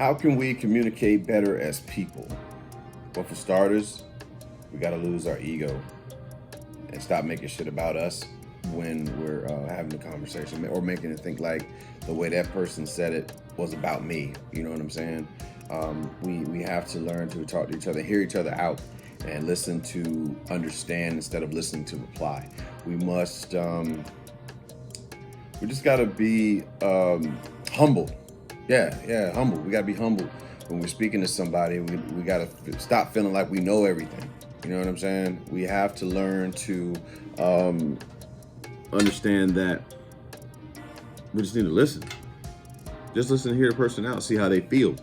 How can we communicate better as people? Well, for starters, we got to lose our ego and stop making shit about us when we're having a conversation, or making it think like the way that person said it was about me. You know what I'm saying? We have to learn to talk to each other, hear each other out, and listen to understand instead of listening to reply. We must, we just got to be humble. Yeah, humble. We got to be humble when we're speaking to somebody. We got to stop feeling like we know everything. You know what I'm saying? We have to learn to understand that we just need to listen. Just listen, hear the person out, see how they feel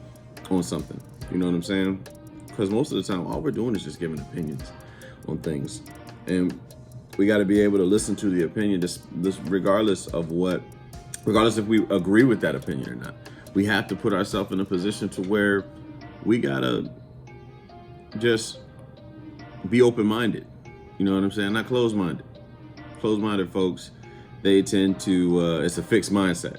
on something. You know what I'm saying? Because most of the time, all we're doing is just giving opinions on things. And we got to be able to listen to the opinion, just regardless if we agree with that opinion or not. We have to put ourselves in a position to where we got to just be open-minded. You know what I'm saying? Not closed-minded. Closed-minded folks, they tend to, it's a fixed mindset.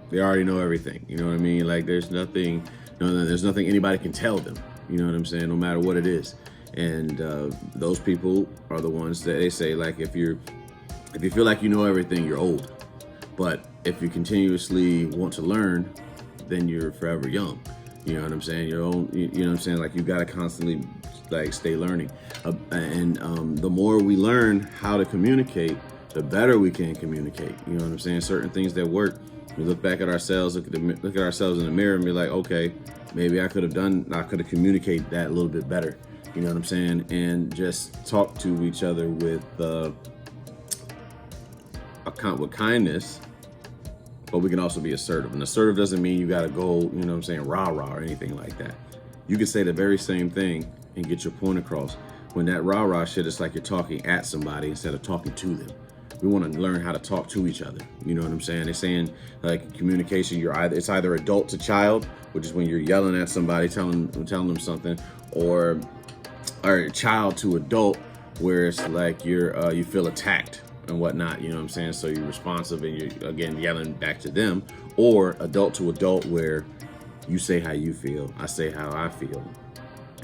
They already know everything. You know what I mean? Like there's nothing anybody can tell them. You know what I'm saying? No matter what it is. And those people are the ones that they say, like, if you feel like you know everything, you're old. But if you continuously want to learn, then you're forever young. You know what I'm saying? You know what I'm saying? Like, you got to constantly like stay learning. The more we learn how to communicate, the better we can communicate. You know what I'm saying? Certain things that work, we look back at ourselves, look at ourselves in the mirror and be like, okay, maybe I could have communicated that a little bit better. You know what I'm saying? And just talk to each other with kindness, but we can also be assertive. And assertive doesn't mean you got to go, you know what I'm saying, rah-rah or anything like that. You can say the very same thing and get your point across. When that rah-rah shit, it's like you're talking at somebody instead of talking to them. We want to learn how to talk to each other. You know what I'm saying? They're saying, like, communication, it's either adult to child, which is when you're yelling at somebody, telling them something, or child to adult, where it's like you feel attacked and whatnot. You know what I'm saying? So you're responsive and you're, again, yelling back to them. Or adult to adult, where you say how you feel, I say how I feel,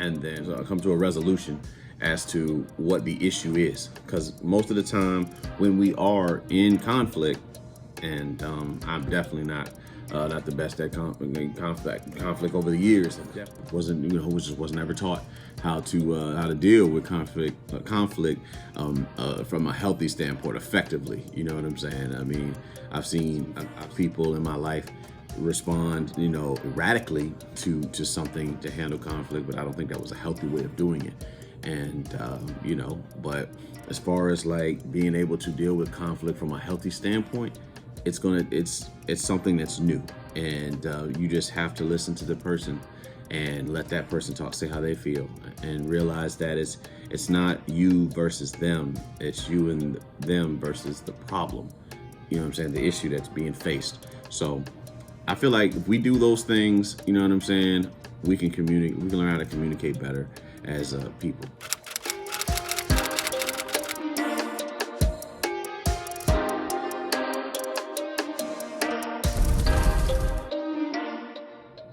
and then come to a resolution as to what the issue is. Because most of the time when we are in conflict, and I'm definitely not the best at conflict over the years. Wasn't ever taught how to deal with conflict from a healthy standpoint effectively. You know what I'm saying? I mean, I've seen people in my life respond, erratically to something to handle conflict, but I don't think that was a healthy way of doing it. And but as far as like being able to deal with conflict from a healthy standpoint, it's something that's new, and you just have to listen to the person and let that person talk, say how they feel, and realize that it's not you versus them, it's you and them versus the problem. You know what I'm saying? The issue that's being faced. So I feel like if we do those things, you know what I'm saying, we can communicate. We can learn how to communicate better as people.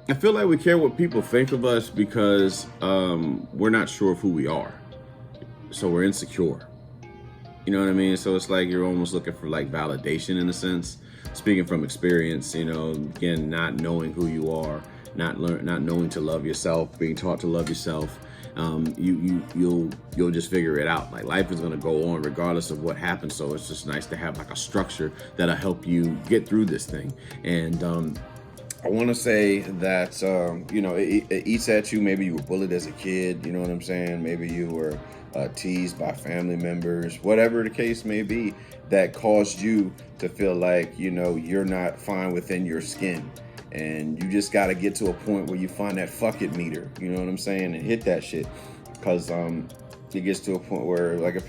I feel like we care what people think of us because we're not sure of who we are. So we're insecure. You know what I mean? So it's like you're almost looking for like validation in a sense. Speaking from experience, again, not knowing who you are, not knowing to love yourself, being taught to love yourself. You'll just figure it out. Like, life is going to go on regardless of what happens. So it's just nice to have like a structure that'll help you get through this thing. And I want to say that, it eats at you. Maybe you were bullied as a kid. You know what I'm saying? Maybe you were teased by family members, whatever the case may be, that caused you to feel like, you're not fine within your skin. And you just got to get to a point where you find that fuck it meter, you know what I'm saying, and hit that shit. Because it gets to a point where, like,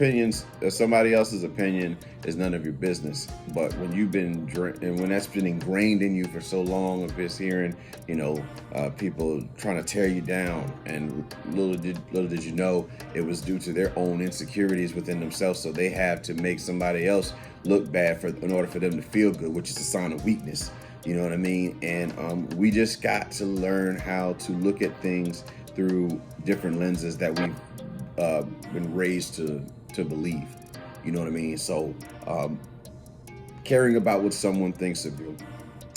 somebody else's opinion is none of your business. But when when that's been ingrained in you for so long, of just hearing, people trying to tear you down, and little did you know, it was due to their own insecurities within themselves. So they have to make somebody else look bad in order for them to feel good, which is a sign of weakness. You know what I mean? And we just got to learn how to look at things through different lenses that we've been raised to believe. You know what I mean? So caring about what someone thinks of you.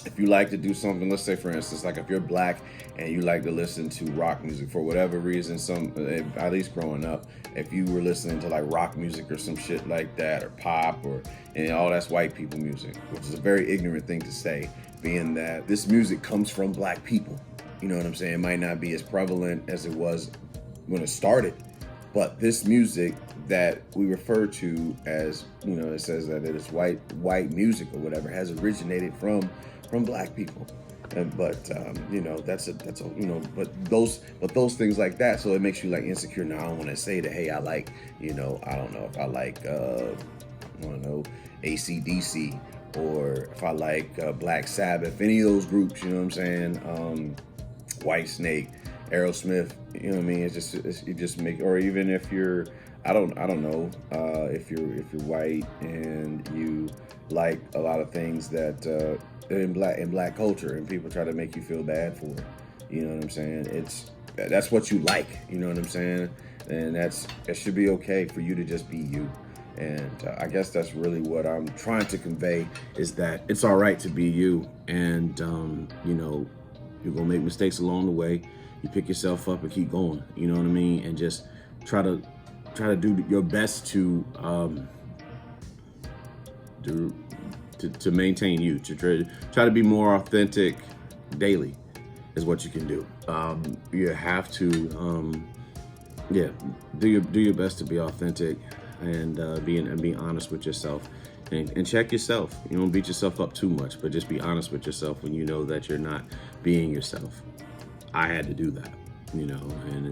If you like to do something, let's say for instance, like if you're black and you like to listen to rock music for whatever reason, at least growing up, if you were listening to like rock music or some shit like that, or pop, or and all that's white people music, which is a very ignorant thing to say, being that this music comes from black people. You know what I'm saying? It might not be as prevalent as it was when it started, but this music that we refer to as, you know, it says that it is white music or whatever, has originated from black people. But you know, that's a you know, but those things like that, so it makes you like insecure. Now I don't want to say that, hey, I like, you know, I don't know if I like I don't know, AC/DC, or if I like Black Sabbath, any of those groups, you know what I'm saying, White Snake, Aerosmith, you know what I mean? You just make, or even if you're, I don't know, if you're white and you like a lot of things that in black culture, and people try to make you feel bad for it. You know what I'm saying? That's what you like. You know what I'm saying? And it should be okay for you to just be you. And I guess that's really what I'm trying to convey, is that it's all right to be you. And you know, you're gonna make mistakes along the way. You pick yourself up and keep going. You know what I mean? And just try to do your best to maintain you, to try to be more authentic daily is what you can do. You have to do your best to be authentic, and be honest with yourself, and check yourself. You don't beat yourself up too much, but just be honest with yourself when you know that you're not being yourself. I had to do that, you know, and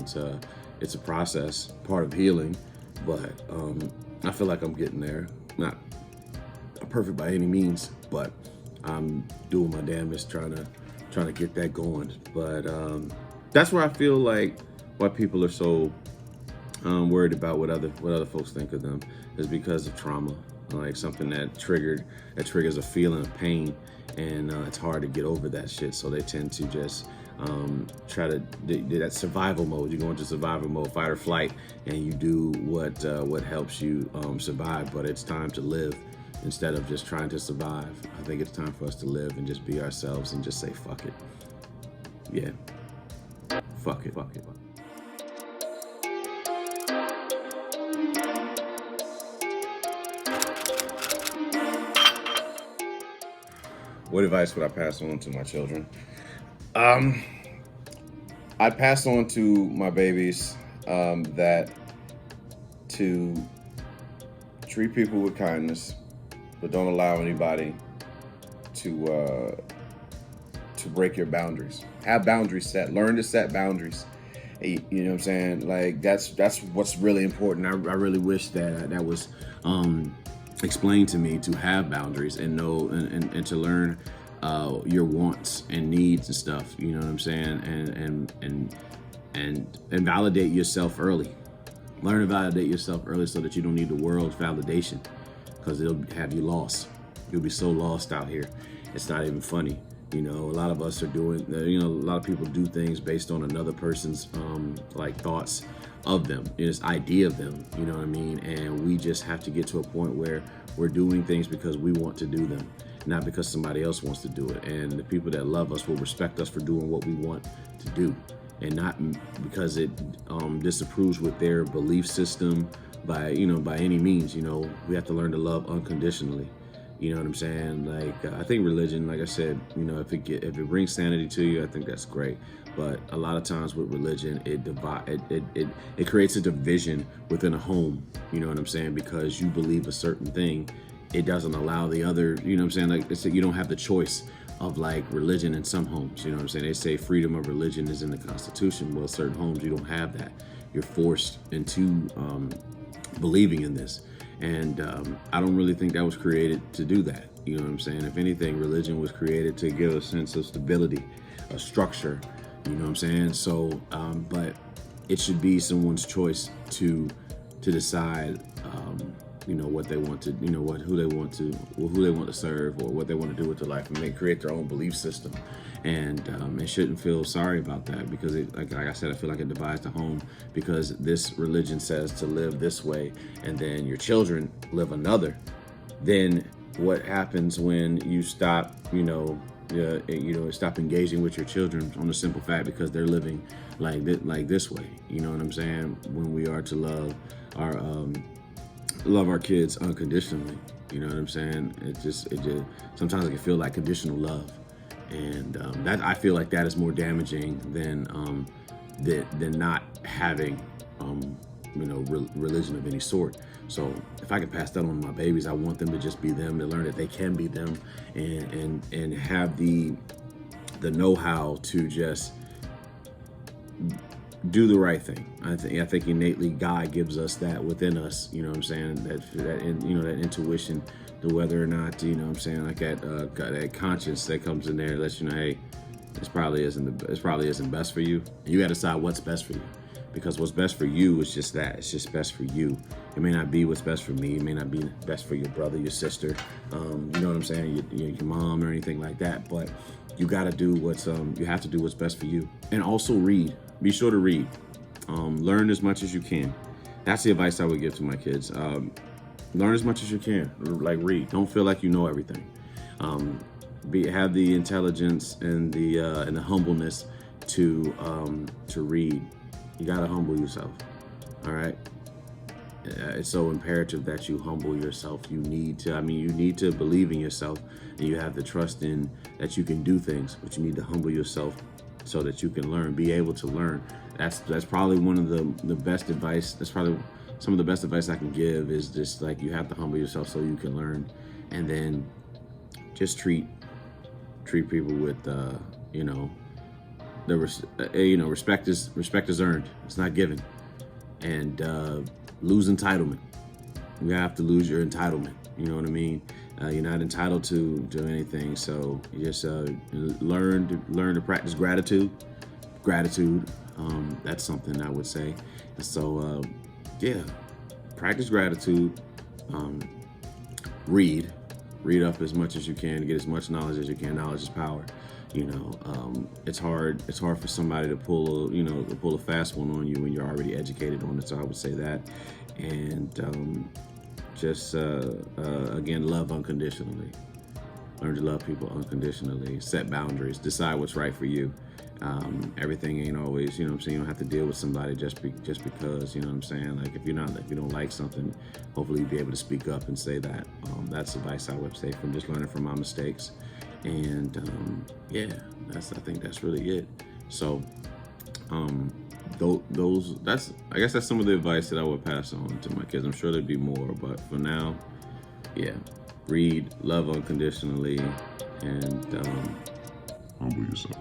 it's a process, part of healing, but I feel like I'm getting there. Not perfect by any means, but I'm doing my damnedest trying to get that going. But that's where I feel like why people are so worried about what other folks think of them, is because of trauma, like something that triggers a feeling of pain, and it's hard to get over that shit. So they tend to just try to do that survival mode. You go into survival mode, fight or flight, and you do what helps you survive. But it's time to live. Instead of just trying to survive, I think it's time for us to live and just be ourselves and just say, fuck it. Yeah. Fuck it. What advice would I pass on to my children? I'd pass on to my babies that to treat people with kindness, but don't allow anybody to break your boundaries. Have boundaries set. Learn to set boundaries. You know what I'm saying? Like that's what's really important. I really wish that was explained to me, to have boundaries and know and to learn your wants and needs and stuff. You know what I'm saying? And validate yourself early. Learn to validate yourself early so that you don't need the world's validation, because it'll have you lost. You'll be so lost out here. It's not even funny. You know, a lot of us are doing, you know, a lot of people do things based on another person's like thoughts of them, this idea of them, you know what I mean? And we just have to get to a point where we're doing things because we want to do them, not because somebody else wants to do it. And the people that love us will respect us for doing what we want to do, and not because it disapproves with their belief system by any means. You know, we have to learn to love unconditionally. You know what I'm saying? Like, I think religion, like I said, you know, if it brings sanity to you, I think that's great. But a lot of times with religion, it creates a division within a home. You know what I'm saying? Because you believe a certain thing, it doesn't allow the other. You know what I'm saying? Like, you don't have the choice of like religion in some homes. You know what I'm saying? They say freedom of religion is in the Constitution. Well, certain homes you don't have that. You're forced into believing in this. And I don't really think that was created to do that. You know what I'm saying? If anything, religion was created to give a sense of stability, a structure. You know what I'm saying? So, but it should be someone's choice to decide what they want to, who they want to serve, or what they want to do with their life, and they create their own belief system. And they shouldn't feel sorry about that, because like I said, I feel like it divides the home, because this religion says to live this way, and then your children live another. Then what happens when you stop, stop engaging with your children on the simple fact because they're living like this way? You know what I'm saying? When we are to love our kids unconditionally. You know what I'm saying? It just sometimes it can feel like conditional love, and that, I feel like that is more damaging than not having religion of any sort. So if I can pass that on to my babies, I want them to just be them, to learn that they can be them, and have the know-how to just do the right thing. I think innately God gives us that within us. You know what I'm saying? That intuition to whether or not, like that conscience that comes in there that lets you know, hey, this probably isn't best for you. And you got to decide what's best for you, because what's best for you is just that. It's just best for you. It may not be what's best for me. It may not be best for your brother, your sister, you know what I'm saying, your mom or anything like that. But you got to do you have to do what's best for you. And also read. Be sure to read. Learn as much as you can. That's the advice I would give to my kids. Learn as much as you can. Like, read. Don't feel like you know everything. Have the intelligence and the humbleness to read. You gotta humble yourself. All right. It's so imperative that you humble yourself. You need to believe in yourself, and you have the trust in that you can do things, but you need to humble yourself so that you can learn, be able to learn. That's probably one of the best advice. That's probably some of the best advice I can give, is just like, you have to humble yourself so you can learn, and then just treat people with respect is earned. It's not given. And lose entitlement. You have to lose your entitlement. You know what I mean? You're not entitled to anything. So you just learn to practice gratitude. That's something I would say. So practice gratitude. Read up as much as you can. Get as much knowledge as you can. Knowledge is power. It's hard for somebody to pull a fast one on you when you're already educated on it. So I would say that. And again, love unconditionally. Learn to love people unconditionally. Set boundaries. Decide what's right for you. Everything ain't always, you know what I'm saying, you don't have to deal with somebody just because, you know what I'm saying. Like, if you don't like something, hopefully you'll be able to speak up and say that. That's advice I would say from just learning from my mistakes. And I think that's really it. So I guess that's some of the advice that I would pass on to my kids. I'm sure there'd be more, but for now, read, love unconditionally, and humble yourself.